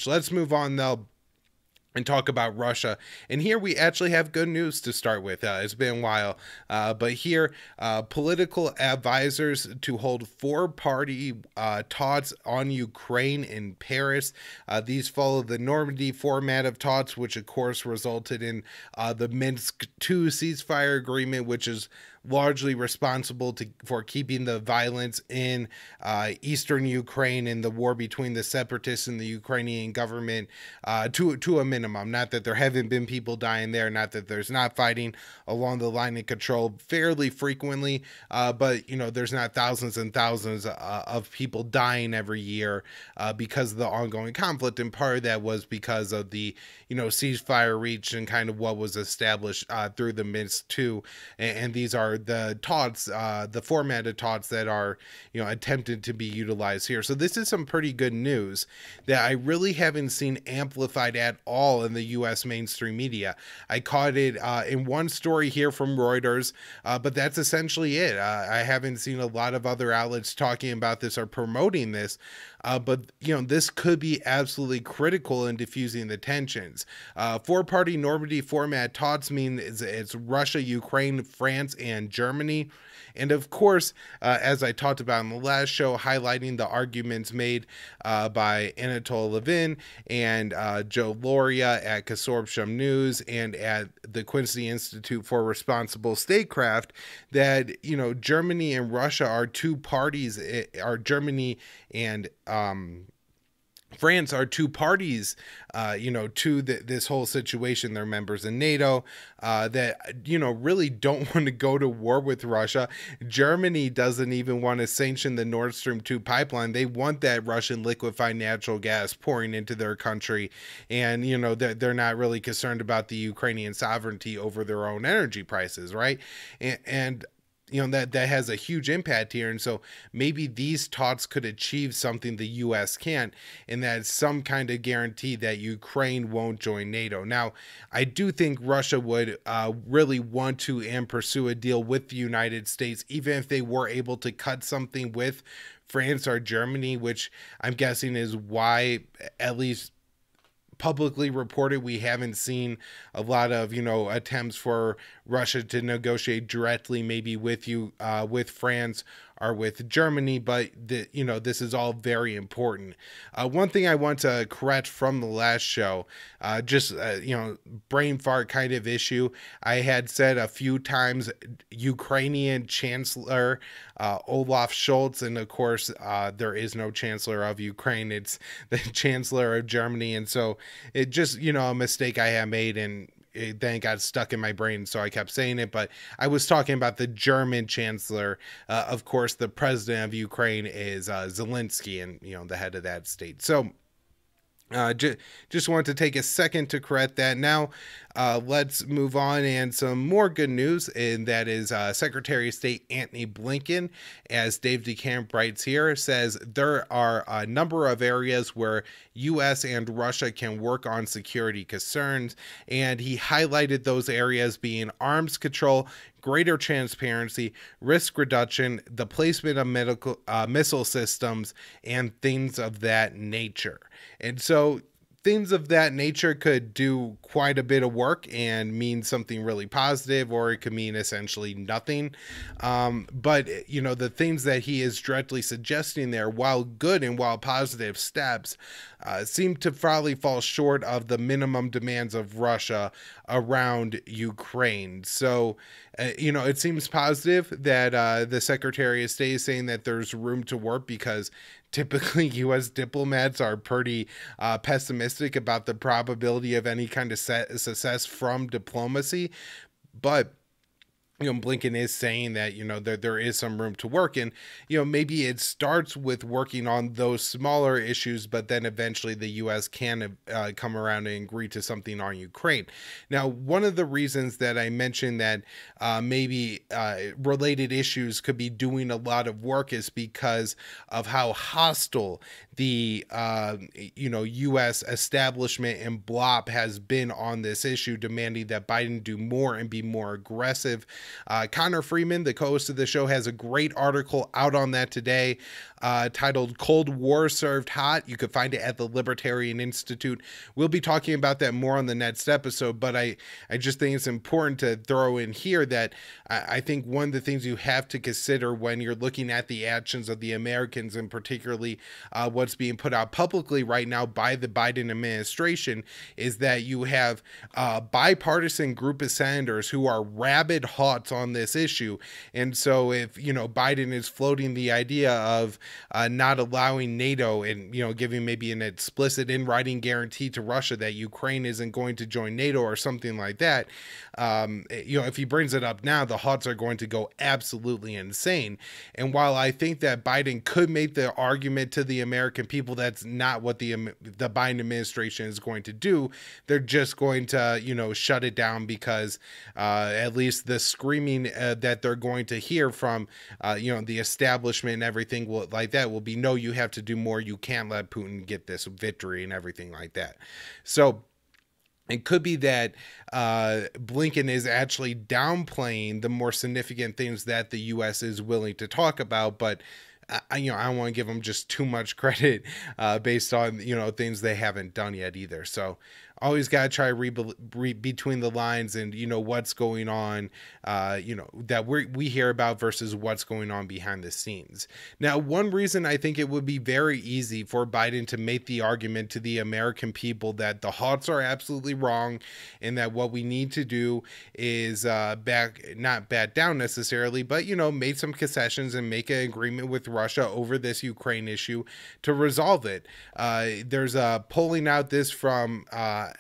So let's move on though and talk about Russia. And here we actually have good news to start with. It's been a while, but here, political advisors to hold four-party talks on Ukraine in Paris. These follow the Normandy format of talks, which of course resulted in the Minsk II ceasefire agreement, which is largely responsible for keeping the violence in eastern Ukraine and the war between the separatists and the Ukrainian government to a minimum. Not that there haven't been people dying there, not that there's not fighting along the line of control fairly frequently, but there's not thousands and thousands of people dying every year because of the ongoing conflict. And part of that was because of the ceasefire reached and kind of what was established through the Minsk II, and these are the talks, the formatted talks that are attempted to be utilized here. So this is some pretty good news that I really haven't seen amplified at all in the U.S. mainstream media. I caught it in one story here from Reuters, but that's essentially it. I haven't seen a lot of other outlets talking about this or promoting this. But this could be absolutely critical in diffusing the tensions. Four-party Normandy format talks mean it's Russia, Ukraine, France, and Germany. And of course, as I talked about in the last show, highlighting the arguments made by Anatol Levin and Joe Loria at Consortium News and at the Quincy Institute for Responsible Statecraft, that Germany and Russia are two parties, Germany and France are two parties, to this whole situation. They're members of NATO that, really don't want to go to war with Russia. Germany doesn't even want to sanction the Nord Stream 2 pipeline. They want that Russian liquefied natural gas pouring into their country. And, they're not really concerned about the Ukrainian sovereignty over their own energy prices, right? And that has a huge impact here. And so maybe these talks could achieve something the U.S. can't, and that's some kind of guarantee that Ukraine won't join NATO. Now, I do think Russia would really want to and pursue a deal with the United States, even if they were able to cut something with France or Germany, which I'm guessing is why, at least publicly reported, we haven't seen a lot of attempts for Russia to negotiate directly, maybe with with France or with Germany, but this is all very important. One thing I want to correct from the last show, brain fart kind of issue. I had said a few times Ukrainian Chancellor Olaf Scholz, and of course there is no Chancellor of Ukraine. It's the Chancellor of Germany, and so it just a mistake I had made, and it then got stuck in my brain, so I kept saying it. But I was talking about the German Chancellor. Of course, the president of Ukraine is Zelensky, and the head of that state. So just wanted to take a second to correct that. Now, let's move on, and some more good news, and that is Secretary of State Antony Blinken, as Dave DeCamp writes here, says there are a number of areas where U.S. and Russia can work on security concerns, and he highlighted those areas being arms control, greater transparency, risk reduction, the placement of missile systems, and things of that nature. And so things of that nature could do quite a bit of work and mean something really positive, or it could mean essentially nothing. But the things that he is directly suggesting there, while good and while positive steps, seem to probably fall short of the minimum demands of Russia around Ukraine. So, it seems positive that the Secretary of State is saying that there's room to work, because typically U.S. diplomats are pretty pessimistic about the probability of any kind of success from diplomacy. But Blinken is saying that, there is some room to work, and, maybe it starts with working on those smaller issues, but then eventually the U.S. can come around and agree to something on Ukraine. Now, one of the reasons that I mentioned that maybe related issues could be doing a lot of work is because of how hostile the, U.S. establishment and Blob has been on this issue, demanding that Biden do more and be more aggressive. Connor Freeman, the co-host of the show, has a great article out on that today. titled Cold War Served Hot. You could find it at the Libertarian Institute. We'll be talking about that more on the next episode, but I just think it's important to throw in here that I think one of the things you have to consider when you're looking at the actions of the Americans, and particularly what's being put out publicly right now by the Biden administration, is that you have a bipartisan group of senators who are rabid hawks on this issue. And so if, Biden is floating the idea of not allowing NATO and, giving maybe an explicit in writing guarantee to Russia that Ukraine isn't going to join NATO or something like that, if he brings it up now, the hawks are going to go absolutely insane. And while I think that Biden could make the argument to the American people, that's not what the Biden administration is going to do. They're just going to, shut it down because at least the screaming that they're going to hear from, the establishment and everything like that will be, no, you have to do more. You can't let Putin get this victory and everything like that. So it could be that Blinken is actually downplaying the more significant things that the U.S. is willing to talk about, but I don't want to give them just too much credit based on, things they haven't done yet either. So always got to try to read between the lines and, what's going on, that we hear about versus what's going on behind the scenes. Now, one reason I think it would be very easy for Biden to make the argument to the American people that the hawks are absolutely wrong and that what we need to do is not back down necessarily, but, make some concessions and make an agreement with Russia over this Ukraine issue to resolve it. There's a polling out this from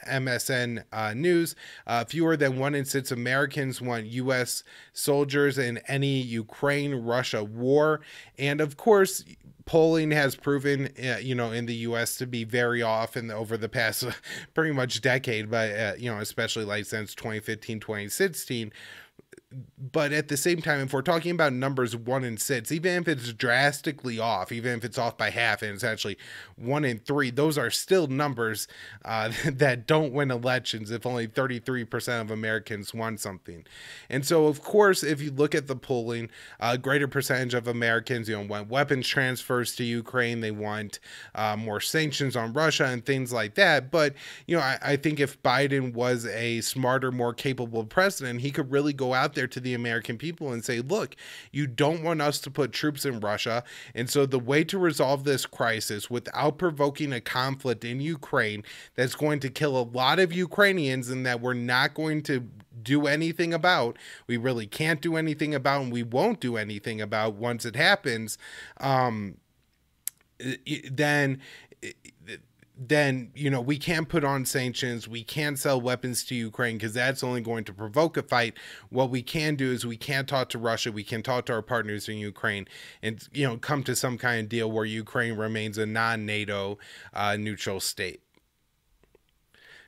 MSN News. Fewer than 1 in 6 Americans want U.S. soldiers in any Ukraine-Russia war. And of course, polling has proven, in the U.S. to be very off over the past pretty much decade, but, especially like since 2015, 2016. But at the same time, if we're talking about numbers 1 in 6, even if it's drastically off, even if it's off by half and it's actually 1 in 3, those are still numbers that don't win elections if only 33% of Americans want something. And so, of course, if you look at the polling, a greater percentage of Americans, want weapons transfers to Ukraine. They want more sanctions on Russia and things like that. But, I think if Biden was a smarter, more capable president, he could really go out there to the American people and say, look, you don't want us to put troops in Russia. And so the way to resolve this crisis without provoking a conflict in Ukraine that's going to kill a lot of Ukrainians and that we're not going to do anything about, we really can't do anything about, and we won't do anything about once it happens, then, we can't put on sanctions. We can't sell weapons to Ukraine because that's only going to provoke a fight. What we can do is we can talk to Russia. We can talk to our partners in Ukraine and, come to some kind of deal where Ukraine remains a non-NATO neutral state.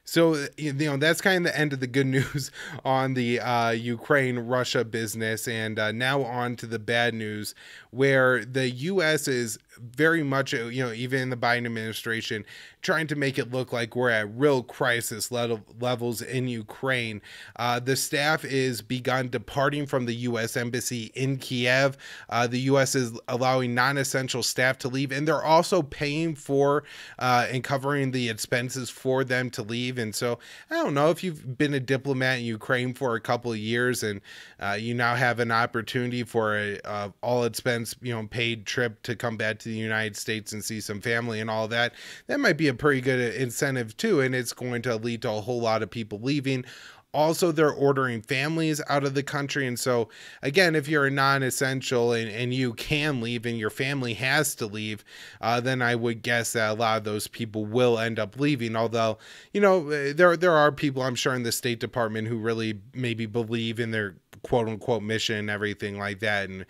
So, that's kind of the end of the good news on the Ukraine-Russia business. And now on to the bad news, where the U.S. is very much, even in the Biden administration, trying to make it look like we're at real crisis levels in Ukraine. The staff is begun departing from the U.S. Embassy in Kiev. The U.S. is allowing non-essential staff to leave, and they're also paying for and covering the expenses for them to leave. And so I don't know if you've been a diplomat in Ukraine for a couple of years and you now have an opportunity for a all expense, paid trip to come back to the United States and see some family and all that. That might be a pretty good incentive too. And it's going to lead to a whole lot of people leaving. Also, they're ordering families out of the country. And so, again, if you're a non-essential and you can leave and your family has to leave, then I would guess that a lot of those people will end up leaving. Although, there are people, I'm sure, in the State Department who really maybe believe in their quote-unquote mission and everything like that, and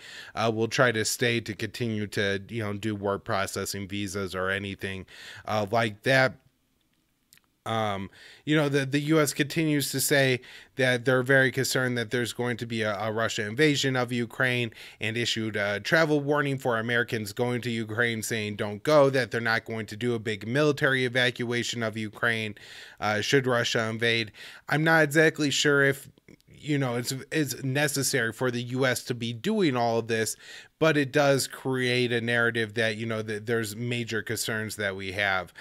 will try to stay to continue to, do work processing visas or anything like that. The U.S. continues to say that they're very concerned that there's going to be a Russia invasion of Ukraine and issued a travel warning for Americans going to Ukraine, saying don't go, that they're not going to do a big military evacuation of Ukraine should Russia invade. I'm not exactly sure if it's necessary for the U.S. to be doing all of this, but it does create a narrative that, that there's major concerns that we have.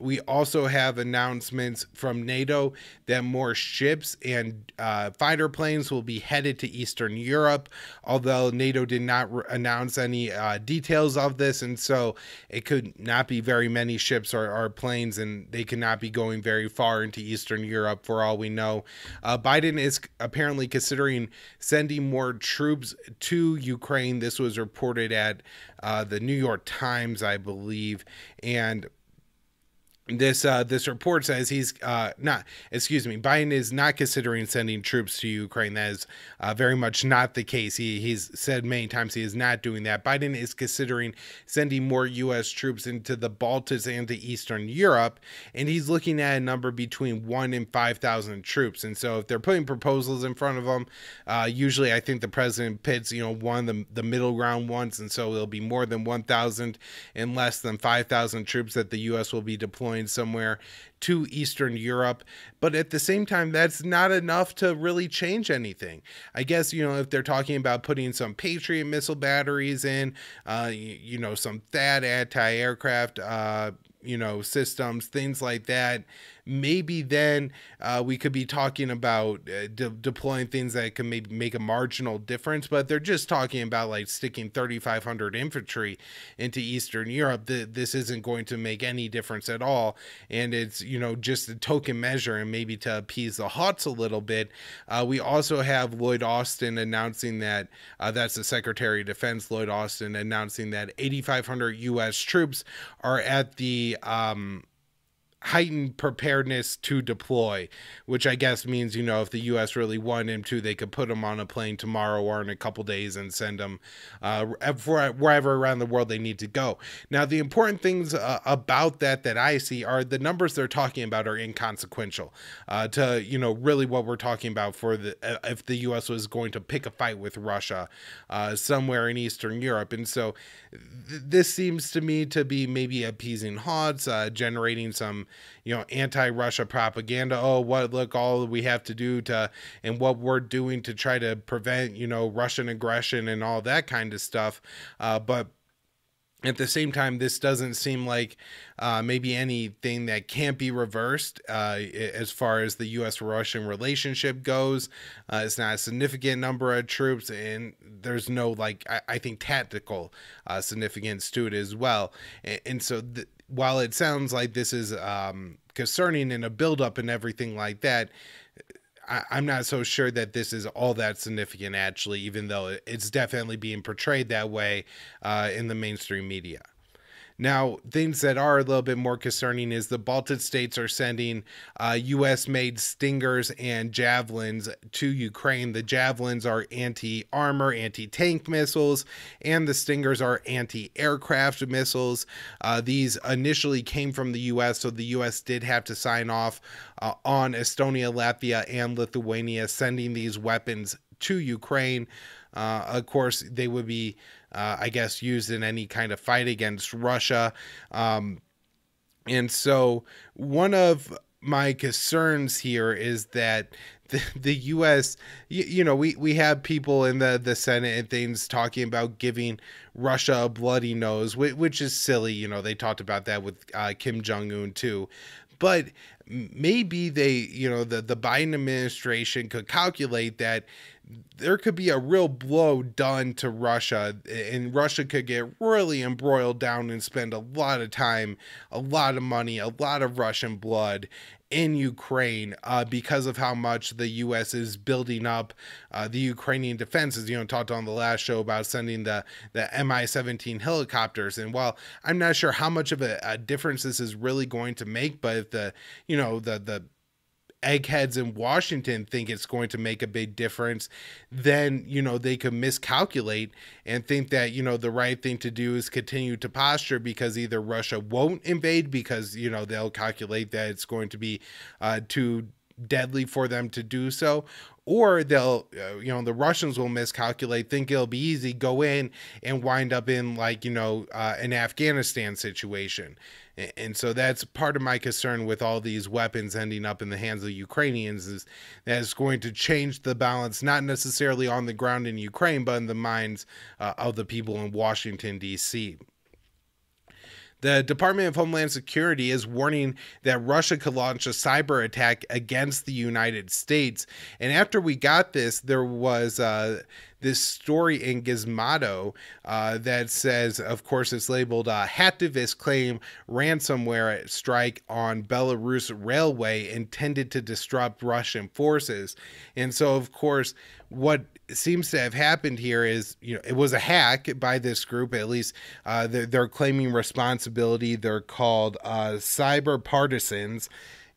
We also have announcements from NATO that more ships and fighter planes will be headed to Eastern Europe, although NATO did not announce any details of this, and so it could not be very many ships or planes, and they could not be going very far into Eastern Europe for all we know. Biden is apparently considering sending more troops to Ukraine. This was reported at the New York Times, I believe, and this report says Biden is not considering sending troops to Ukraine. That is very much not the case. He's said many times he is not doing that. Biden is considering sending more U.S. troops into the Baltics and to Eastern Europe, and he's looking at a number between 1,000 and 5,000 troops. And so if they're putting proposals in front of them, usually I think the president pits, one of the middle ground ones, and so it'll be more than 1,000 and less than 5,000 troops that the U.S. will be deploying somewhere to Eastern Europe. But at the same time, that's not enough to really change anything. I guess, if they're talking about putting some Patriot missile batteries in, some THAAD anti-aircraft, systems, things like that, maybe then we could be talking about deploying things that can maybe make a marginal difference. But they're just talking about like sticking 3,500 infantry into Eastern Europe. This isn't going to make any difference at all, and it's just a token measure and maybe to appease the Huts a little bit. We also have Lloyd Austin announcing that that's the Secretary of Defense, Lloyd Austin, announcing that 8,500 U.S. troops are at the heightened preparedness to deploy, which I guess means, if the U.S. really wanted him to, they could put him on a plane tomorrow or in a couple days and send him wherever around the world they need to go. Now, the important things about that I see are the numbers they're talking about are inconsequential to, really what we're talking about for if the U.S. was going to pick a fight with Russia somewhere in Eastern Europe. And so this seems to me to be maybe appeasing Huts, generating some anti-Russia propaganda. Look, all we have to do and what we're doing to try to prevent, Russian aggression and all that kind of stuff. But at the same time, this doesn't seem like maybe anything that can't be reversed as far as the U.S.-Russian relationship goes. It's not a significant number of troops, and there's no, I think, tactical significance to it as well. And so while it sounds like this is concerning in a buildup and everything like that, I'm not so sure that this is all that significant, actually, even though it's definitely being portrayed that way in the mainstream media. Now, things that are a little bit more concerning is the Baltic states are sending U.S.-made Stingers and Javelins to Ukraine. The Javelins are anti-armor, anti-tank missiles, and the Stingers are anti-aircraft missiles. These initially came from the U.S., so the U.S. did have to sign off on Estonia, Latvia, and Lithuania sending these weapons to Ukraine. Of course, they would be used in any kind of fight against Russia. And so one of my concerns here is that the U.S., we have people in the Senate and things talking about giving Russia a bloody nose, which is silly. They talked about that with Kim Jong-un too. But maybe the Biden administration could calculate that there could be a real blow done to Russia, and Russia could get really embroiled down and spend a lot of time, a lot of money, a lot of Russian blood in Ukraine because of how much the U.S. is building up the Ukrainian defenses. Talked on the last show about sending the Mi-17 helicopters. And while I'm not sure how much of a difference this is really going to make, but if the eggheads in Washington think it's going to make a big difference, then, they could miscalculate and think that, the right thing to do is continue to posture because either Russia won't invade because, they'll calculate that it's going to be too deadly for them to do so, or they'll the Russians will miscalculate, think it'll be easy, go in and wind up in like an Afghanistan situation. And so that's part of my concern with all these weapons ending up in the hands of Ukrainians, is that it's going to change the balance, not necessarily on the ground in Ukraine, but in the minds of the people in Washington, D.C. The Department of Homeland Security is warning that Russia could launch a cyber attack against the United States. And after we got this, there was this story in Gizmodo that says, of course, it's labeled hacktivists claim ransomware strike on Belarus railway intended to disrupt Russian forces. And so, of course, what seems to have happened here is, it was a hack by this group. At least they're claiming responsibility. They're called cyber partisans.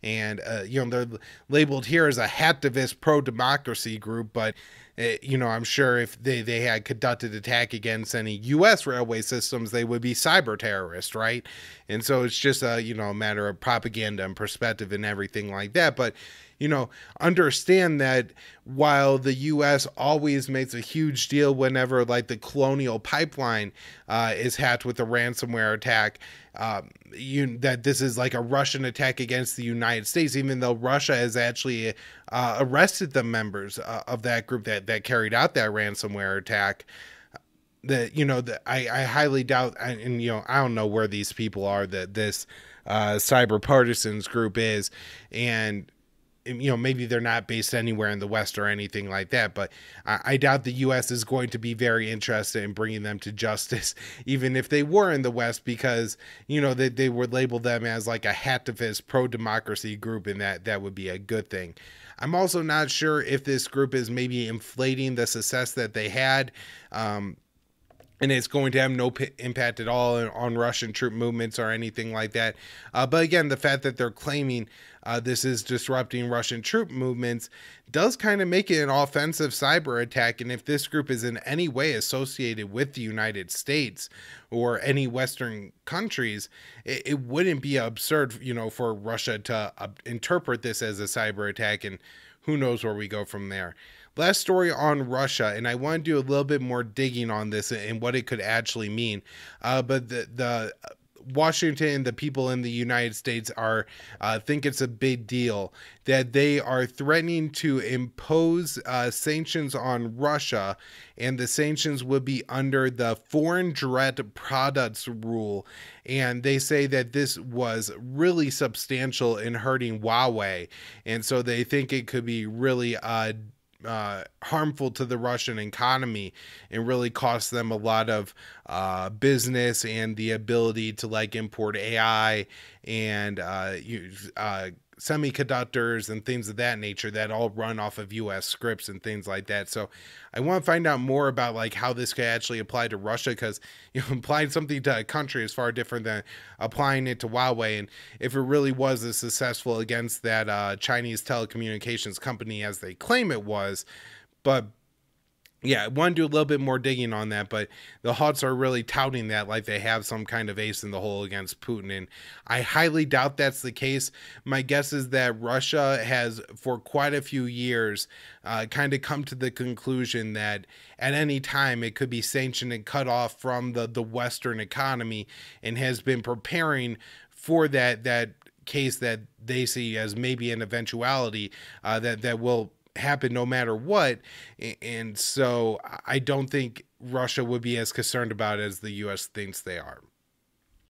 And, they're labeled here as a hacktivist pro-democracy group, but I'm sure if they had conducted attack against any U.S. railway systems, they would be cyber terrorists, right? And so it's just a matter of propaganda and perspective and everything like that. But understand that while the U.S. always makes a huge deal whenever like the Colonial Pipeline is hacked with a ransomware attack, that this is like a Russian attack against the United States, even though Russia has actually arrested the members of that group that carried out that ransomware attack. I highly doubt, and I don't know where these people are that this cyber partisans group is, and maybe they're not based anywhere in the West or anything like that, but I doubt the U.S. is going to be very interested in bringing them to justice, even if they were in the West, because, they would label them as like a hacktivist pro-democracy group, and that would be a good thing. I'm also not sure if this group is maybe inflating the success that they had, and it's going to have no impact at all on Russian troop movements or anything like that. But again, the fact that they're claiming this is disrupting Russian troop movements does kind of make it an offensive cyber attack. And if this group is in any way associated with the United States or any Western countries, it wouldn't be absurd, for Russia to interpret this as a cyber attack. And who knows where we go from there. Last story on Russia, and I want to do a little bit more digging on this and what it could actually mean. But the Washington, the people in the United States think it's a big deal that they are threatening to impose sanctions on Russia, and the sanctions would be under the foreign direct products rule. And they say that this was really substantial in hurting Huawei, and so they think it could be really harmful to the Russian economy and really cost them a lot of business and the ability to like import AI and semiconductors and things of that nature that all run off of US scripts and things like that. So I want to find out more about like how this could actually apply to Russia, because applying something to a country is far different than applying it to Huawei. And if it really was as successful against that Chinese telecommunications company as they claim it was. But yeah, I want to do a little bit more digging on that, but the Huts are really touting that like they have some kind of ace in the hole against Putin, and I highly doubt that's the case. My guess is that Russia has, for quite a few years, kind of come to the conclusion that at any time it could be sanctioned and cut off from the Western economy, and has been preparing for that case that they see as maybe an eventuality that will happen no matter what. And so I don't think Russia would be as concerned about it as the US thinks they are.